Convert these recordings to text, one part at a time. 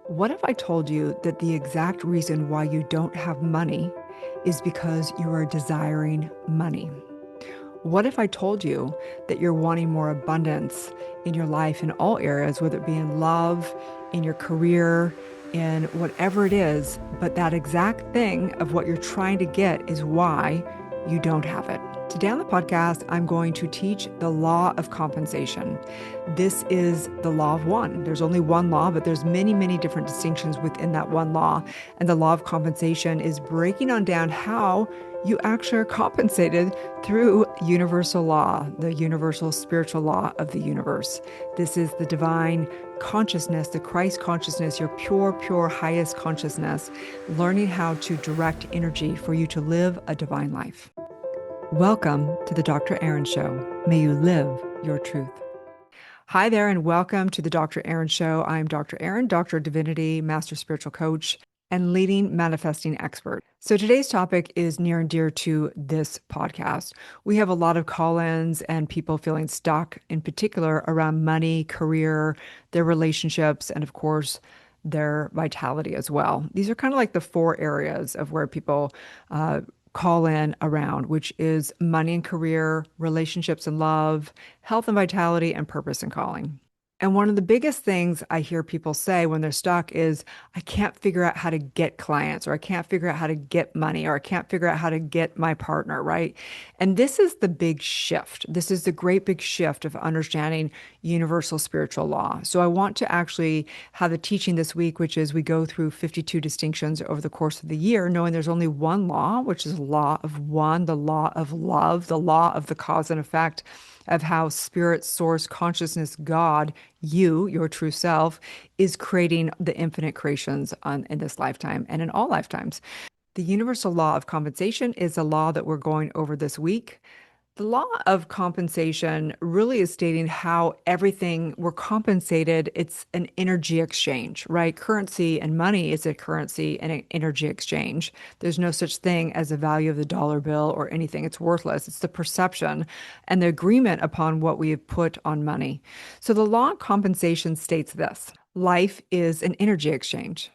What if I told you that the exact reason why you don't have money is because you are desiring money? What if I told you that you're wanting more abundance in your life in all areas, whether it be in love, in your career, in whatever it is, but that exact thing of what you're trying to get is why you don't have it? Today on the podcast, I'm going to teach the law of compensation. This is the law of one. There's only one law, but there's many, many different distinctions within that one law. And the law of compensation is breaking on down how you actually are compensated through universal law, the universal spiritual law of the universe. This is the divine consciousness, the Christ consciousness, your pure, pure, highest consciousness, learning how to direct energy for you to live a divine life. Welcome to the Dr. Erin Show. May you live your truth. Hi there, and welcome to the Dr. Erin Show. I'm Dr. Erin, Doctor of Divinity, Master Spiritual Coach, and leading manifesting expert. So today's topic is near and dear to this podcast. We have a lot of call-ins and people feeling stuck, in particular around money, career, their relationships, and of course, their vitality as well. These are kind of like the four areas of where people call in around, which is money and career, relationships and love, health and vitality, and purpose and calling. And one of the biggest things I hear people say when they're stuck is, I can't figure out how to get clients, or I can't figure out how to get money, or I can't figure out how to get my partner, right? And this is the big shift. This is the great big shift of understanding universal spiritual law. So I want to actually have a teaching this week, which is we go through 52 distinctions over the course of the year, knowing there's only one law, which is the law of one, the law of love, the law of the cause and effect of how spirit, source, consciousness, God, you, your true self, is creating the infinite creations in this lifetime and in all lifetimes. The universal law of compensation is a law that we're going over this week. The law of compensation really is stating how everything we're compensated. It's an energy exchange, right? Currency and money is a currency and an energy exchange. There's no such thing as a value of the dollar bill or anything. It's worthless. It's the perception and the agreement upon what we have put on money. So the law of compensation states this: life is an energy exchange.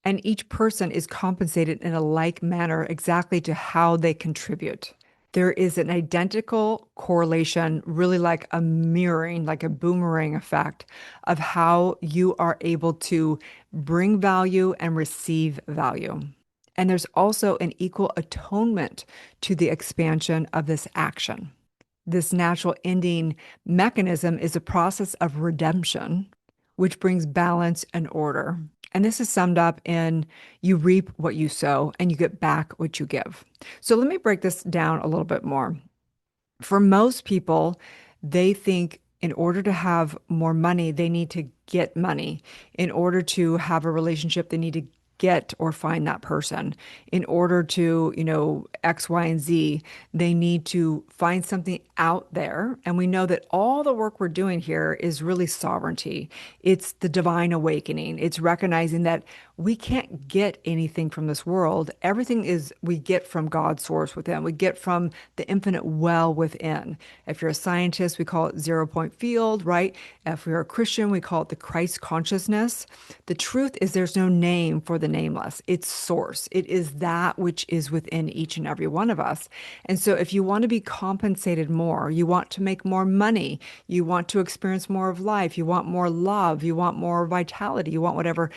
And each person is compensated in a like manner exactly to how they contribute. There is an identical correlation, really like a mirroring, like a boomerang effect of how you are able to bring value and receive value. And there's also an equal atonement to the expansion of this action. This natural ending mechanism is a process of redemption, which brings balance and order. And this is summed up in you reap what you sow and you get back what you give. So let me break this down a little bit more. For most people, they think in order to have more money, they need to get money. In order to have a relationship, they need to get or find that person. In order to, X, Y, and Z, they need to find something out there. And we know that all the work we're doing here is really sovereignty. It's the divine awakening. It's recognizing that we can't get anything from this world. Everything is we get from God's source within. We get from the infinite well within. If you're a scientist, we call it 0 point field, right? If you're a Christian, we call it the Christ consciousness. The truth is there's no name for the nameless. It's source. It is that which is within each and every one of us. And so if you want to be compensated more, you want to make more money, you want to experience more of life, you want more love, you want more vitality, you want whatever,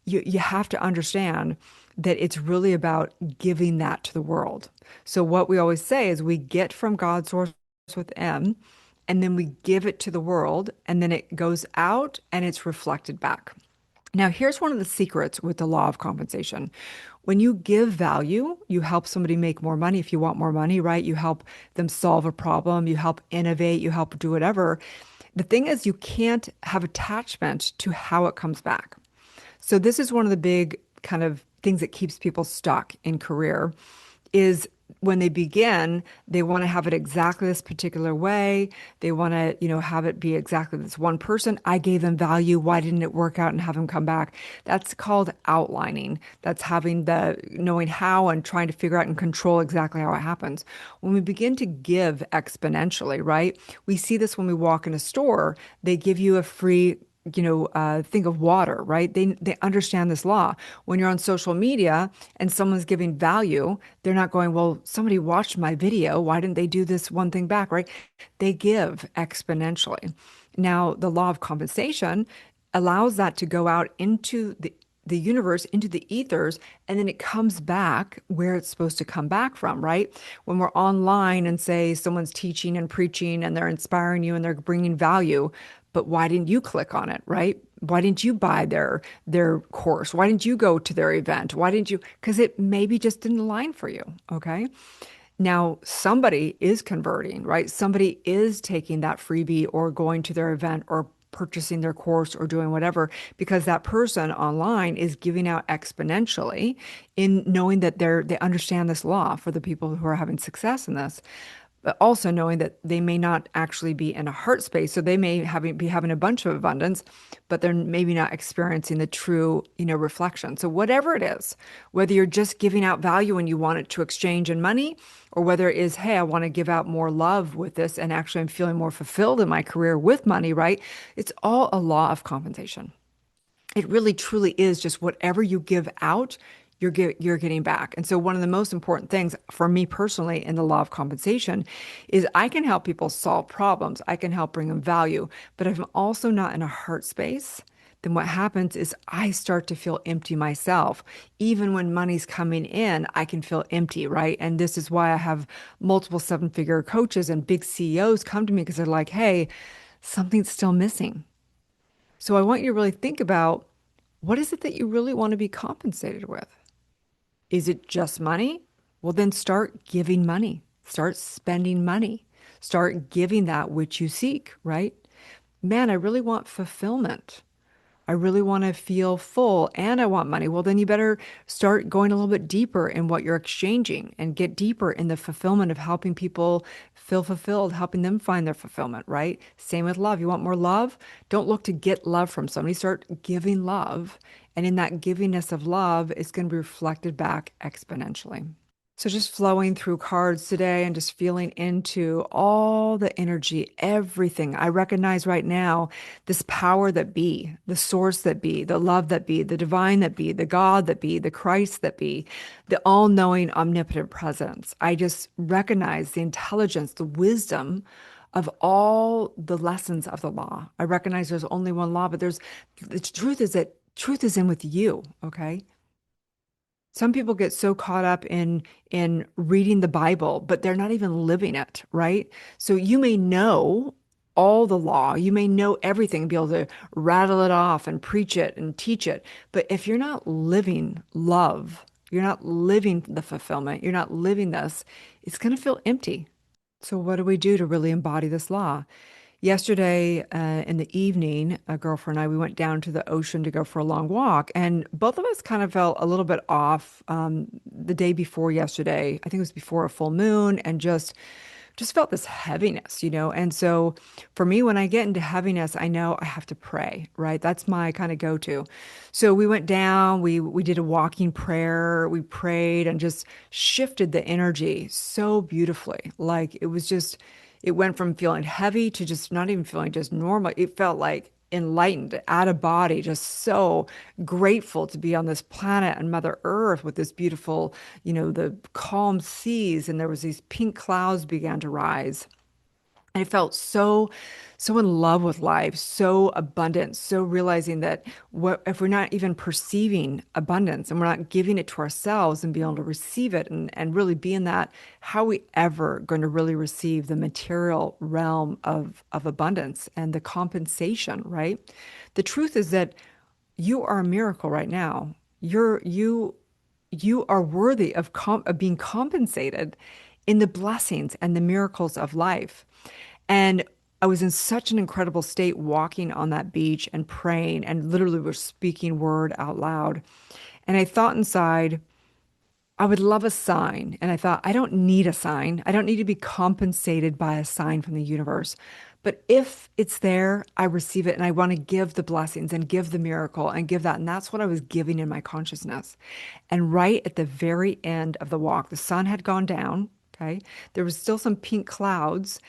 you have to understand that it's really about giving that to the world. So what we always say is we get from God's source within, and then we give it to the world, and then it goes out and it's reflected back. Now, here's one of the secrets with the law of compensation. When you give value, you help somebody make more money if you want more money, right? You help them solve a problem, you help innovate, you help do whatever. The thing is, you can't have attachment to how it comes back. So this is one of the big kind of things that keeps people stuck in career is when they begin, they want to have it exactly this particular way. They want to, have it be exactly this one person. I gave them value. Why didn't it work out and have them come back? That's called outlining. That's having the knowing how and trying to figure out and control exactly how it happens. When we begin to give exponentially, right? We see this when we walk in a store. They give you a free think of water, right? They understand this law. When you're on social media and someone's giving value, they're not going, well, somebody watched my video. Why didn't they do this one thing back, right? They give exponentially. Now, the law of compensation allows that to go out into the universe, into the ethers, and then it comes back where it's supposed to come back from, right? When we're online and say someone's teaching and preaching and they're inspiring you and they're bringing value, but why didn't you click on it, right? Why didn't you buy their course? Why didn't you go to their event? Why didn't you? Because it maybe just didn't align for you, okay? Now, somebody is converting, right? Somebody is taking that freebie or going to their event or purchasing their course or doing whatever because that person online is giving out exponentially in knowing that they understand this law for the people who are having success in this, but also knowing that they may not actually be in a heart space. So they may be having a bunch of abundance, but they're maybe not experiencing the true, reflection. So whatever it is, whether you're just giving out value and you want it to exchange in money, or whether it is, hey, I want to give out more love with this and actually I'm feeling more fulfilled in my career with money, right? It's all a law of compensation. It really truly is just whatever you give out, you're getting back. And so one of the most important things for me personally in the law of compensation is I can help people solve problems. I can help bring them value. But if I'm also not in a heart space, then what happens is I start to feel empty myself. Even when money's coming in, I can feel empty, right? And this is why I have multiple seven-figure coaches and big CEOs come to me because they're like, hey, something's still missing. So I want you to really think about what is it that you really want to be compensated with? Is it just money? Well, then start giving money, start spending money, start giving that which you seek, right? Man, I really want fulfillment. I really want to feel full and I want money. Well, then you better start going a little bit deeper in what you're exchanging and get deeper in the fulfillment of helping people feel fulfilled, helping them find their fulfillment, right? Same with love. You want more love? Don't look to get love from somebody. Start giving love. And in that givingness of love, it's going to be reflected back exponentially. So just flowing through cards today and just feeling into all the energy, everything. I recognize right now this power that be, the source that be, the love that be, the divine that be, the God that be, the Christ that be, the all-knowing, omnipotent presence. I just recognize the intelligence, the wisdom of all the lessons of the law. I recognize there's only one law, but the truth is that truth is in with you, okay? Some people get so caught up in reading the Bible, but they're not even living it, right? So you may know all the law, you may know everything, be able to rattle it off and preach it and teach it, but if you're not living love, you're not living the fulfillment, you're not living this, it's going to feel empty. So what do we do to really embody this law? Yesterday, in the evening, a girlfriend and I, we went down to the ocean to go for a long walk, and both of us kind of felt a little bit off the day before yesterday. I think it was before a full moon, and just felt this heaviness, And so for me, when I get into heaviness, I know I have to pray, right? That's my kind of go-to. So we went down, we did a walking prayer, we prayed and just shifted the energy so beautifully. Like it went from feeling heavy to just not even feeling just normal. It felt like enlightened, out of body, just so grateful to be on this planet and Mother Earth with this beautiful, the calm seas, and there was these pink clouds began to rise. I felt so in love with life, so abundant, so realizing that what if we're not even perceiving abundance and we're not giving it to ourselves and being able to receive it and really be in that, how are we ever going to really receive the material realm of abundance and the compensation, right? The truth is that you are a miracle right now. You are worthy of being compensated in the blessings and the miracles of life. And I was in such an incredible state walking on that beach and praying and literally was speaking word out loud. And I thought inside, I would love a sign. And I thought, I don't need a sign. I don't need to be compensated by a sign from the universe. But if it's there, I receive it and I want to give the blessings and give the miracle and give that. And that's what I was giving in my consciousness. And right at the very end of the walk, the sun had gone down. Okay. There was still some pink clouds,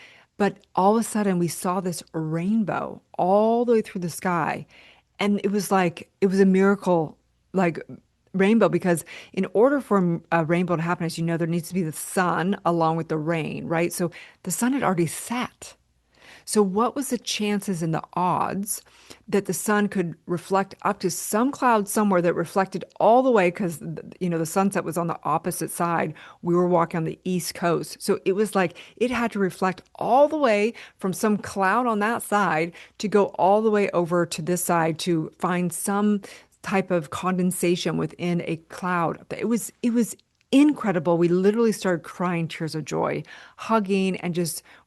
But all of a sudden, we saw this rainbow all the way through the sky. And it was like, it was a miracle, like rainbow, because in order for a rainbow to happen, as you know, there needs to be the sun along with the rain, right? So the sun had already set. So, what was the chances and the odds that the sun could reflect up to some cloud somewhere that reflected all the way? Because, the sunset was on the opposite side. We were walking on the East Coast. So, it was like it had to reflect all the way from some cloud on that side to go all the way over to this side to find some type of condensation within a cloud. It was incredible. We literally started crying tears of joy, hugging, and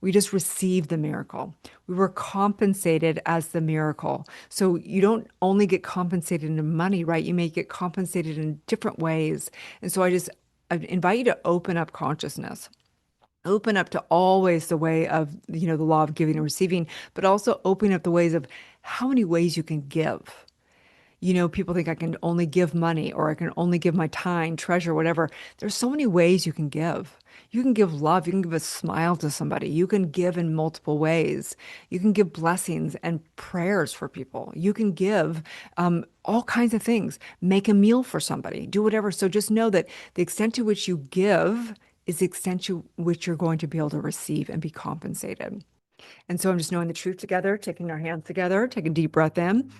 we just received the miracle. We were compensated as the miracle. So you don't only get compensated in money, right? You may get compensated in different ways. And so I invite you to open up consciousness. Open up to always the way of, the law of giving and receiving, but also open up the ways of how many ways you can give. People think I can only give money or I can only give my time, treasure, whatever. There's so many ways you can give. You can give love. You can give a smile to somebody. You can give in multiple ways. You can give blessings and prayers for people. You can give all kinds of things. Make a meal for somebody. Do whatever. So just know that the extent to which you give is the extent to which you're going to be able to receive and be compensated. And so I'm just knowing the truth together, taking our hands together, take a deep breath in.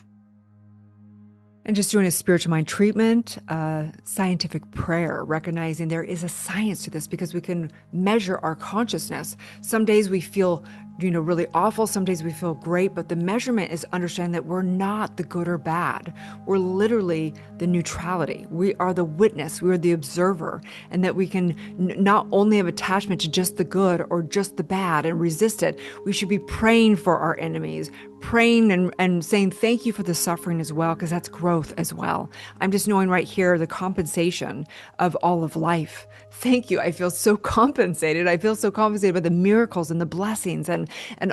And just doing a spiritual mind treatment, scientific prayer, recognizing there is a science to this because we can measure our consciousness. Some days we feel, really awful. Some days we feel great, but the measurement is understanding that we're not the good or bad. We're literally the neutrality. We are the witness. We are the observer, and that we can not only have attachment to just the good or just the bad and resist it. We should be praying for our enemies, praying and saying thank you for the suffering as well, because that's growth as well. I'm just knowing right here the compensation of all of life. Thank you. I feel so compensated. I feel so compensated by the miracles and the blessings and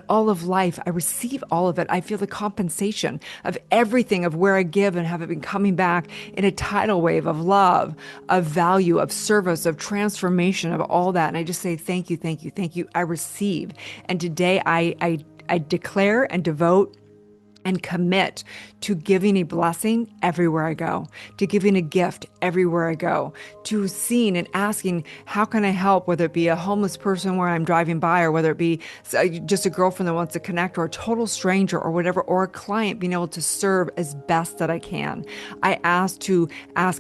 all of life. I receive all of it. I feel the compensation of everything, of where I give and have it been coming back in a tidal wave of love, of value, of service, of transformation, of all that. And I just say thank you, thank you, thank you. I receive. And today I declare and devote and commit to giving a blessing everywhere I go, to giving a gift everywhere I go, to seeing and asking, how can I help, whether it be a homeless person where I'm driving by, or whether it be just a girlfriend that wants to connect, or a total stranger or whatever, or a client, being able to serve as best that I can. I ask,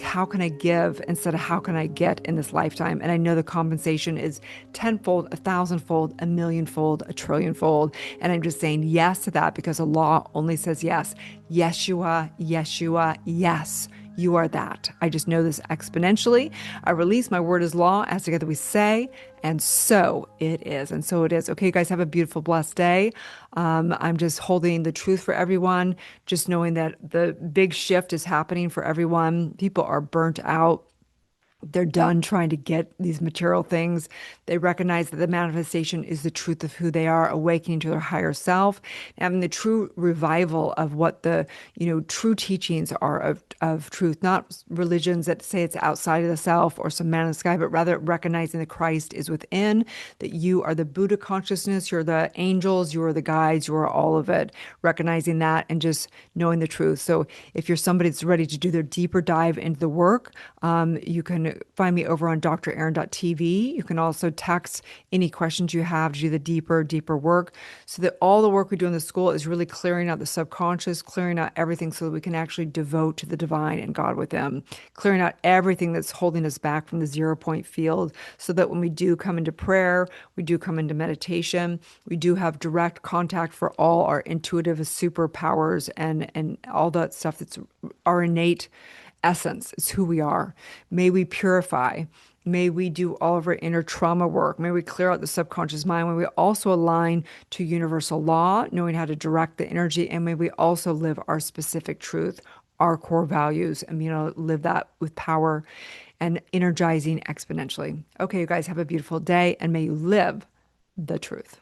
how can I give instead of how can I get in this lifetime? And I know the compensation is tenfold, 1,000-fold, 1,000,000-fold, 1,000,000,000,000-fold. And I'm just saying yes to that because the law only says yes. Yeshua, Yeshua, yes. You are that. I just know this exponentially. I release my word as law, as together we say, and so it is. And so it is. Okay, you guys have a beautiful, blessed day. I'm just holding the truth for everyone, just knowing that the big shift is happening for everyone. People are burnt out. They're done trying to get these material things. They recognize that the manifestation is the truth of who they are, awakening to their higher self, having the true revival of what the, true teachings are of truth, not religions that say it's outside of the self or some man in the sky, but rather recognizing that Christ is within, that you are the Buddha consciousness, you're the angels, you are the guides, you are all of it, recognizing that and just knowing the truth. So if you're somebody that's ready to do their deeper dive into the work, you can find me over on drerin.tv. You can also text any questions you have to do the deeper work, so that all the work we do in the school is really clearing out the subconscious, clearing out everything so that we can actually devote to the divine and God within, clearing out everything that's holding us back from the 0 point field, so that when we do come into prayer, we do come into meditation, we do have direct contact for all our intuitive superpowers and all that stuff that's our innate essence. It's who we are. May we purify. May we do all of our inner trauma work. May we clear out the subconscious mind. May we also align to universal law, knowing how to direct the energy. And may we also live our specific truth, our core values, and live that with power and energizing exponentially. Okay, you guys have a beautiful day, and may you live the truth.